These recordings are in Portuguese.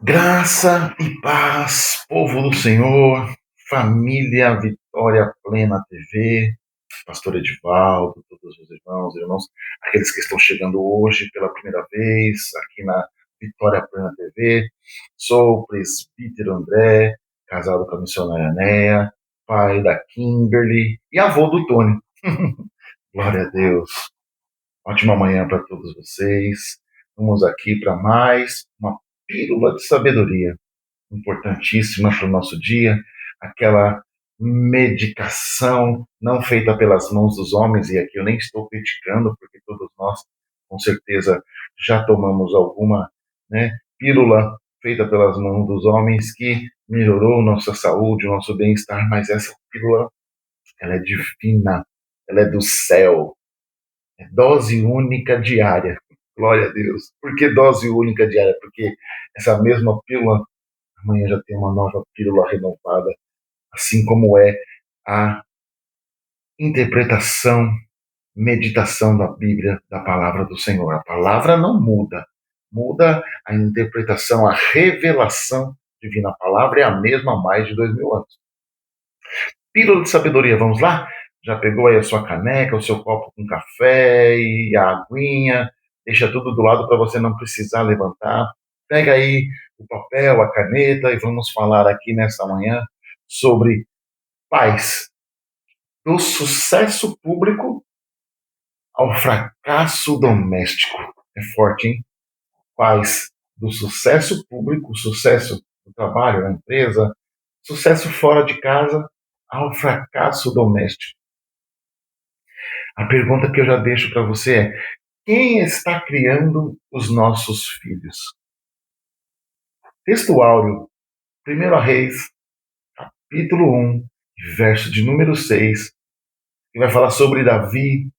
Graça e paz, povo do Senhor, família Vitória Plena TV, pastor Edivaldo, todos os irmãos, aqueles que estão chegando hoje pela primeira vez aqui na Vitória Plena TV. Sou o presbítero André, casado com a missionária Néia, pai da Kimberly e avô do Tony. Glória a Deus. Ótima manhã para todos vocês. Vamos aqui para mais uma pílula de sabedoria importantíssima para o nosso dia, aquela medicação não feita pelas mãos dos homens, e aqui eu nem estou criticando, porque todos nós, com certeza, já tomamos alguma, pílula feita pelas mãos dos homens que melhorou nossa saúde, nosso bem-estar, mas essa pílula, ela é divina, ela é do céu, é dose única diária. Glória a Deus. Por que dose única diária? Porque essa mesma pílula amanhã já tem uma nova pílula renovada, assim como é a interpretação, meditação da Bíblia, da palavra do Senhor. A palavra não muda, muda a interpretação, a revelação divina. A palavra é a mesma há mais de 2000 anos. Pílula de sabedoria, vamos lá? Já pegou aí a sua caneca, o seu copo com café e a aguinha? Deixa tudo do lado para você não precisar levantar. Pega aí o papel, a caneta e vamos falar aqui nessa manhã sobre paz, do sucesso público ao fracasso doméstico. É forte, hein? Paz, do sucesso público, sucesso do trabalho, da empresa, sucesso fora de casa ao fracasso doméstico. A pergunta que eu já deixo para você é: quem está criando os nossos filhos? Texto áureo, 1 Reis, capítulo 1, verso de número 6, que vai falar sobre Davi,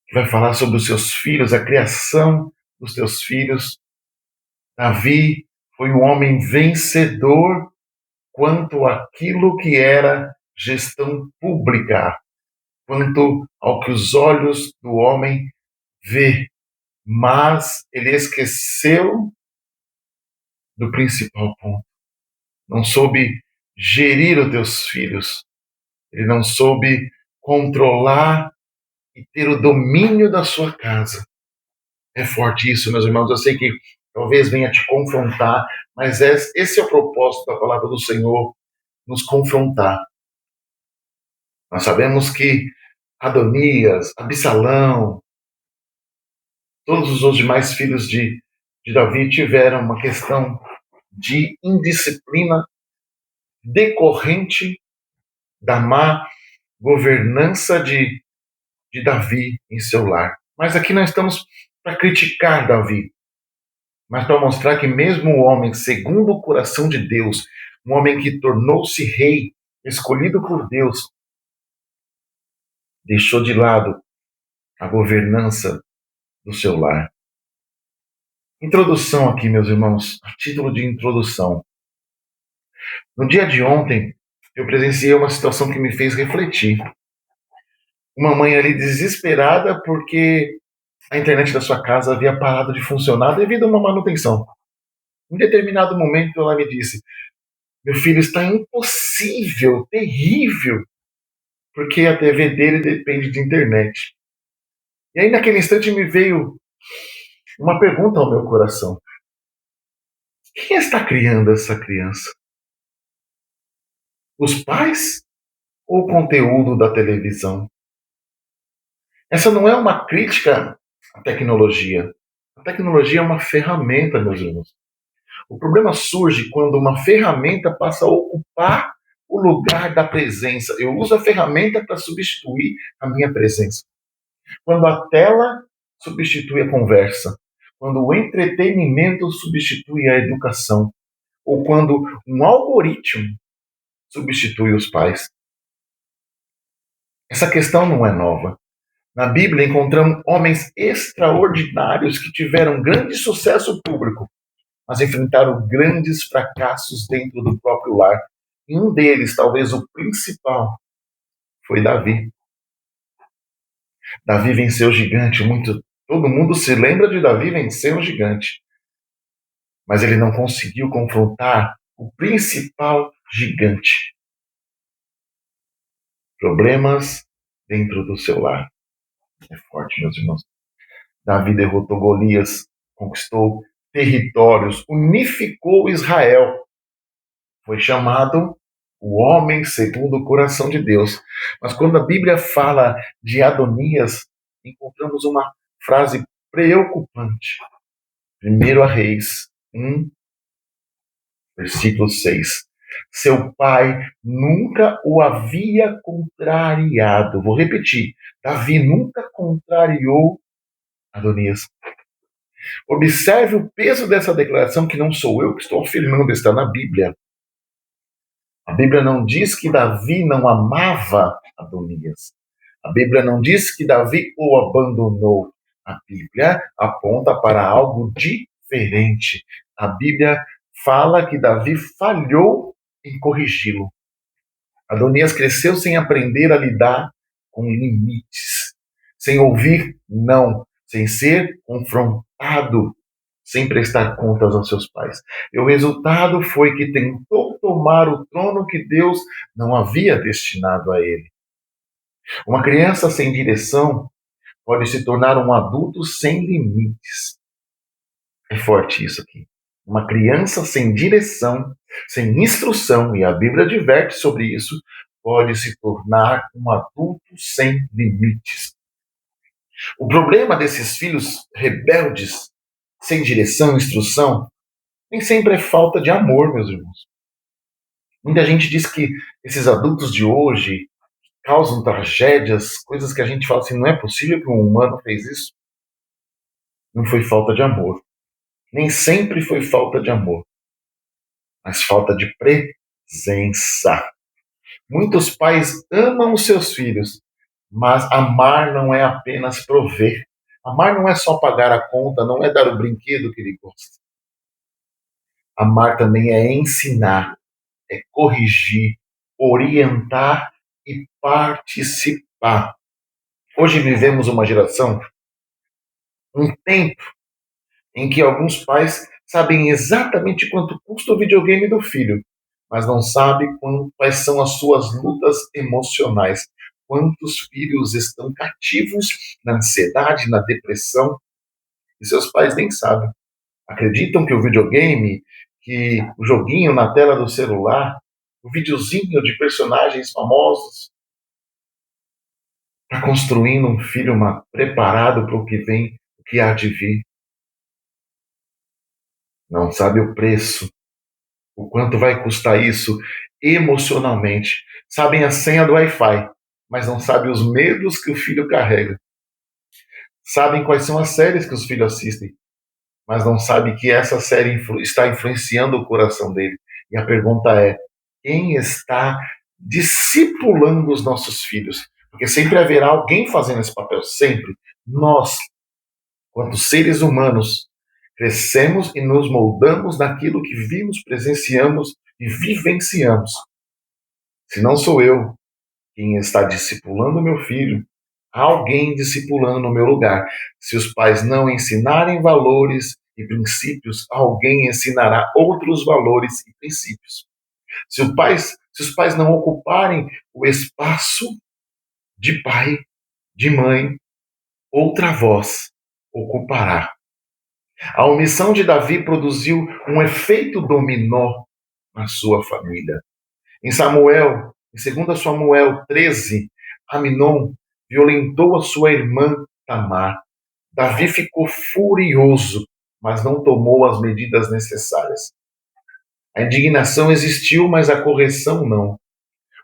que vai falar sobre os seus filhos, a criação dos teus filhos. Davi foi um homem vencedor quanto àquilo que era gestão pública, quanto ao que os olhos do homem vê, mas ele esqueceu do principal ponto. Não soube gerir os teus filhos. Ele não soube controlar e ter o domínio da sua casa. É forte isso, meus irmãos. Eu sei que talvez venha te confrontar, mas esse é o propósito da palavra do Senhor, nos confrontar. Nós sabemos que Adonias, Absalão, todos os demais filhos de Davi tiveram uma questão de indisciplina decorrente da má governança de Davi em seu lar. Mas aqui nós estamos para criticar Davi, mas para mostrar que mesmo o homem segundo o coração de Deus, um homem que tornou-se rei, escolhido por Deus, deixou de lado a governança do seu lar. Introdução aqui, meus irmãos, a título de introdução. No dia de ontem, eu presenciei uma situação que me fez refletir. Uma mãe ali desesperada porque a internet da sua casa havia parado de funcionar devido a uma manutenção. Em determinado momento, ela me disse: meu filho, está impossível, terrível, porque a TV dele depende de internet. E aí, naquele instante, me veio uma pergunta ao meu coração: quem está criando essa criança? Os pais ou o conteúdo da televisão? Essa não é uma crítica à tecnologia. A tecnologia é uma ferramenta, meus irmãos. O problema surge quando uma ferramenta passa a ocupar o lugar da presença. Eu uso a ferramenta para substituir a minha presença. Quando a tela substitui a conversa, quando o entretenimento substitui a educação, ou quando um algoritmo substitui os pais. Essa questão não é nova. Na Bíblia encontramos homens extraordinários que tiveram grande sucesso público, mas enfrentaram grandes fracassos dentro do próprio lar. E um deles, talvez o principal, foi Davi. Davi venceu o gigante. Todo mundo se lembra de Davi vencer o gigante. mas ele não conseguiu confrontar o principal gigante. Problemas dentro do seu lar. É forte, meus irmãos. Davi derrotou Golias, conquistou territórios, unificou Israel. Foi chamado o homem segundo o coração de Deus. Mas quando a Bíblia fala de Adonias, encontramos uma frase preocupante. 1 Reis 1, versículo 6. Seu pai nunca o havia contrariado. Vou repetir. Davi nunca contrariou Adonias. Observe o peso dessa declaração, que não sou eu que estou afirmando, está na Bíblia. A Bíblia não diz que Davi não amava Adonias. A Bíblia não diz que Davi o abandonou. A Bíblia aponta para algo diferente. A Bíblia fala que Davi falhou em corrigi-lo. Adonias cresceu sem aprender a lidar com limites, sem ouvir não, sem ser confrontado, sem prestar contas aos seus pais. E o resultado foi que tentou tomar o trono que Deus não havia destinado a ele. Uma criança sem direção pode se tornar um adulto sem limites. É forte isso aqui. Uma criança sem direção, sem instrução, e a Bíblia adverte sobre isso, pode se tornar um adulto sem limites. O problema desses filhos rebeldes, sem direção, instrução, nem sempre é falta de amor, meus irmãos. Muita gente diz que esses adultos de hoje causam tragédias, coisas que a gente fala assim, não é possível que um humano fez isso. Não foi falta de amor. Nem sempre foi falta de amor, mas falta de presença. Muitos pais amam os seus filhos, mas amar não é apenas prover. Amar não é só pagar a conta, não é dar o brinquedo que ele gosta. Amar também é ensinar, é corrigir, orientar e participar. Hoje vivemos uma geração, um tempo, em que alguns pais sabem exatamente quanto custa o videogame do filho, mas não sabem quais são as suas lutas emocionais. Quantos filhos estão cativos na ansiedade, na depressão, e seus pais nem sabem. Acreditam que o videogame, que o joguinho na tela do celular, o videozinho de personagens famosos, está construindo um filho preparado para o que vem, o que há de vir. Não sabe o preço, o quanto vai custar isso emocionalmente. Sabem a senha do Wi-Fi, mas não sabem os medos que o filho carrega. Sabem quais são as séries que os filhos assistem, mas não sabem que essa série está influenciando o coração dele. E a pergunta é: quem está discipulando os nossos filhos? Porque sempre haverá alguém fazendo esse papel, sempre. Nós, quanto seres humanos, crescemos e nos moldamos naquilo que vimos, presenciamos e vivenciamos. Se não sou eu quem está discipulando meu filho, há alguém discipulando no meu lugar. Se os pais não ensinarem valores e princípios, alguém ensinará outros valores e princípios. Se os pais não ocuparem o espaço de pai, de mãe, outra voz ocupará. A omissão de Davi produziu um efeito dominó na sua família. Em 2 Samuel 13, Aminon violentou a sua irmã Tamar. Davi ficou furioso, mas não tomou as medidas necessárias. A indignação existiu, mas a correção não.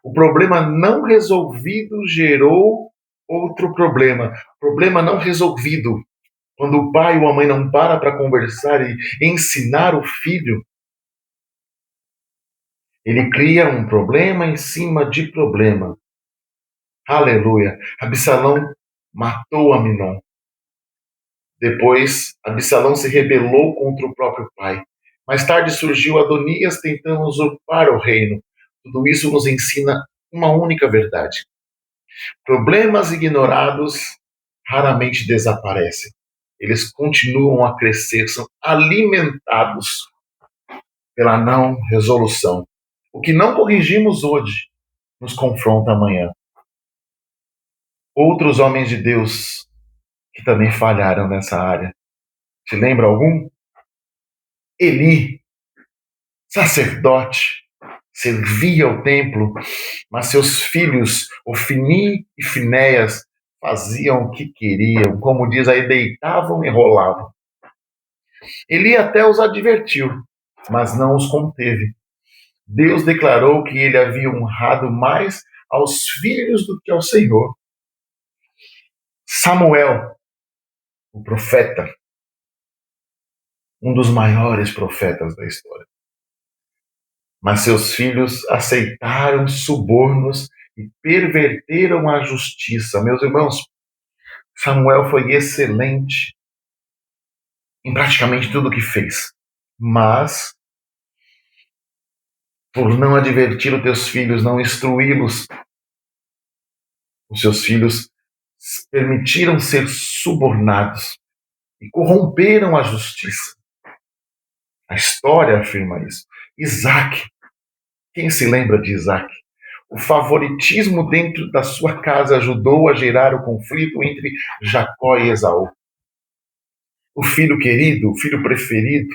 O problema não resolvido gerou outro problema. Problema não resolvido. Quando o pai ou a mãe não para conversar e ensinar o filho, ele cria um problema em cima de problema. Aleluia. Absalão matou Aminon. Depois, Absalão se rebelou contra o próprio pai. Mais tarde surgiu Adonias tentando usurpar o reino. Tudo isso nos ensina uma única verdade. Problemas ignorados raramente desaparecem. Eles continuam a crescer, são alimentados pela não resolução. O que não corrigimos hoje nos confronta amanhã. Outros homens de Deus que também falharam nessa área. Se lembra algum? Eli, sacerdote, servia ao templo, mas seus filhos, Ofni e Finéias, faziam o que queriam, como diz aí, deitavam e rolavam. Eli até os advertiu, mas não os conteve. Deus declarou que ele havia honrado mais aos filhos do que ao Senhor. Samuel, o profeta, um dos maiores profetas da história. Mas seus filhos aceitaram subornos e perverteram a justiça. Meus irmãos, Samuel foi excelente em praticamente tudo o que fez. Mas, por não advertir os teus filhos, não instruí-los, os seus filhos permitiram ser subornados e corromperam a justiça. A história afirma isso. Isaac, quem se lembra de Isaac? O favoritismo dentro da sua casa ajudou a gerar o conflito entre Jacó e Esaú. O filho querido, o filho preferido,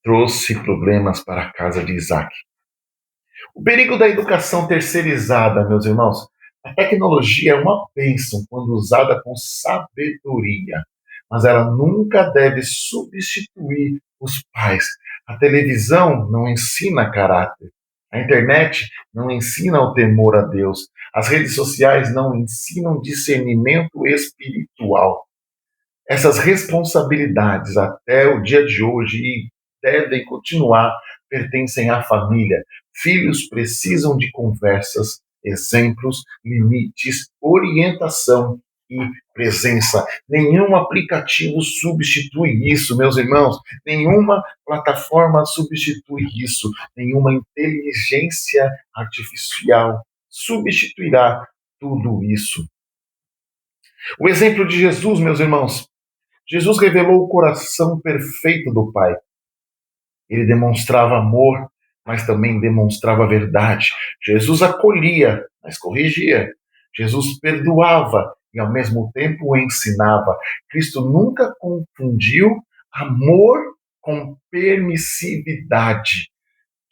trouxe problemas para a casa de Isaac. O perigo da educação terceirizada, meus irmãos. A tecnologia é uma bênção quando usada com sabedoria, mas ela nunca deve substituir os pais. A televisão não ensina caráter. A internet não ensina o temor a Deus. As redes sociais não ensinam discernimento espiritual. Essas responsabilidades até o dia de hoje e devem continuar pertencem à família. Filhos precisam de conversas, exemplos, limites, orientação e presença. Nenhum aplicativo substitui isso, meus irmãos. Nenhuma plataforma substitui isso. Nenhuma inteligência artificial substituirá tudo isso. O exemplo de Jesus, meus irmãos. Jesus revelou o coração perfeito do Pai. Ele demonstrava amor, mas também demonstrava verdade. Jesus acolhia, mas corrigia. Jesus perdoava e, ao mesmo tempo, ensinava. Cristo nunca confundiu amor com permissividade.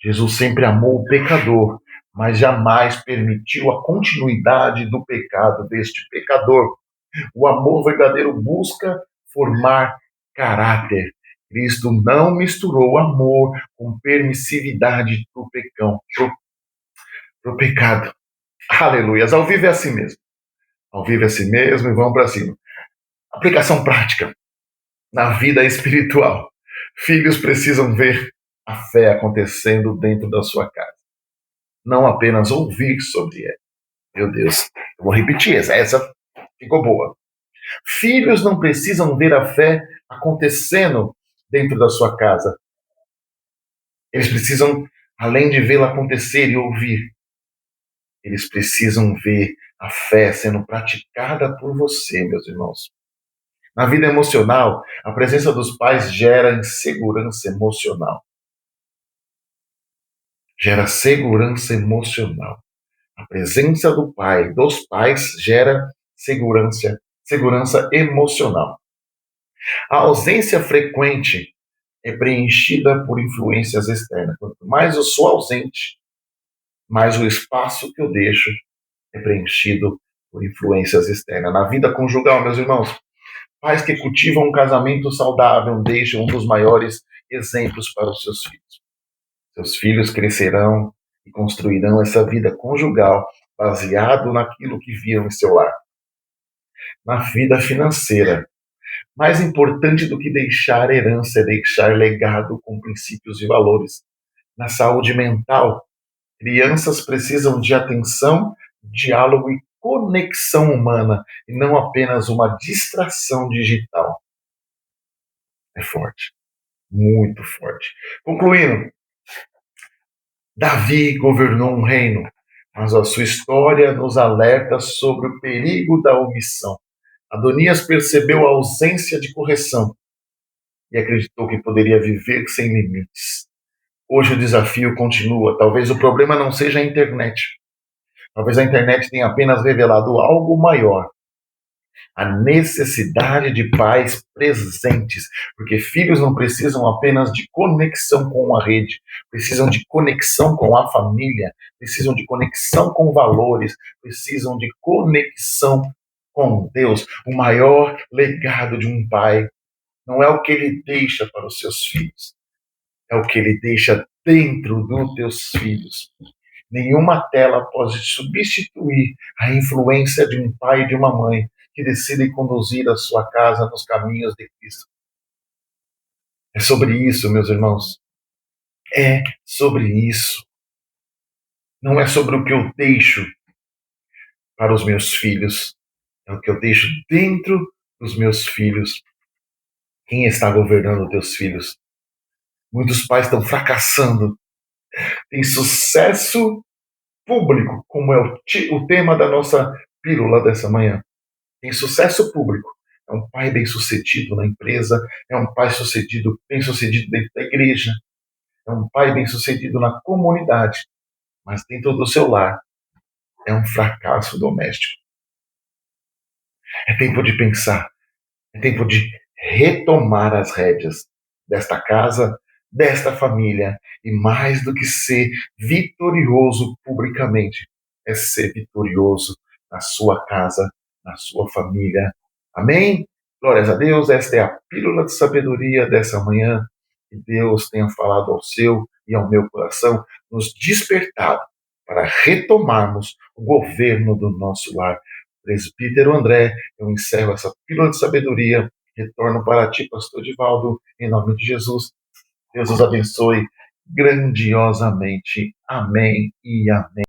Jesus sempre amou o pecador, mas jamais permitiu a continuidade do pecado deste pecador. O amor verdadeiro busca formar caráter. Cristo não misturou amor com permissividade pro pecado. Aleluias. Ao vivo é assim mesmo. Ao vivo é assim mesmo e vamos para cima. Aplicação prática na vida espiritual. Filhos precisam ver a fé acontecendo dentro da sua casa. Não apenas ouvir sobre ela. Meu Deus, eu vou repetir essa ficou boa. Filhos não precisam ver a fé acontecendo dentro da sua casa. Eles precisam, além de vê-la acontecer e ouvir, eles precisam ver a fé sendo praticada por você, meus irmãos. Na vida emocional, a presença dos pais gera insegurança emocional. Gera segurança emocional. A presença do pai, dos pais, gera segurança emocional. A ausência frequente é preenchida por influências externas. Quanto mais eu sou ausente, mais o espaço que eu deixo é preenchido por influências externas. Na vida conjugal, meus irmãos, pais que cultivam um casamento saudável deixam um dos maiores exemplos para os seus filhos. Seus filhos crescerão e construirão essa vida conjugal baseado naquilo que viram em seu lar. Na vida financeira, mais importante do que deixar herança é deixar legado com princípios e valores. Na saúde mental, crianças precisam de atenção, diálogo e conexão humana, e não apenas uma distração digital. É forte, muito forte. Concluindo, Davi governou um reino, mas a sua história nos alerta sobre o perigo da omissão. Adonias percebeu a ausência de correção e acreditou que poderia viver sem limites. Hoje o desafio continua. Talvez o problema não seja a internet. Talvez a internet tenha apenas revelado algo maior: a necessidade de pais presentes, porque filhos não precisam apenas de conexão com a rede, precisam de conexão com a família, precisam de conexão com valores, precisam de conexão com Deus. O maior legado de um pai não é o que ele deixa para os seus filhos, é o que ele deixa dentro dos teus filhos. Nenhuma tela pode substituir a influência de um pai e de uma mãe que decidem conduzir a sua casa nos caminhos de Cristo. É sobre isso, meus irmãos. É sobre isso. Não é sobre o que eu deixo para os meus filhos. É o que eu deixo dentro dos meus filhos. Quem está governando teus filhos? Muitos pais estão fracassando. Tem sucesso público, como é o tema da nossa pílula dessa manhã. Tem sucesso público. É um pai bem-sucedido na empresa, é um pai bem-sucedido dentro da igreja, é um pai bem-sucedido na comunidade, mas dentro do seu lar é um fracasso doméstico. É tempo de pensar, é tempo de retomar as rédeas desta casa, desta família, e mais do que ser vitorioso publicamente, é ser vitorioso na sua casa, na sua família. Amém? Glórias a Deus, esta é a pílula de sabedoria dessa manhã. Que Deus tenha falado ao seu e ao meu coração, nos despertado para retomarmos o governo do nosso lar. Presbítero André, eu encerro essa pílula de sabedoria. Retorno para ti, pastor Divaldo, em nome de Jesus. Deus os abençoe grandiosamente. Amém e amém.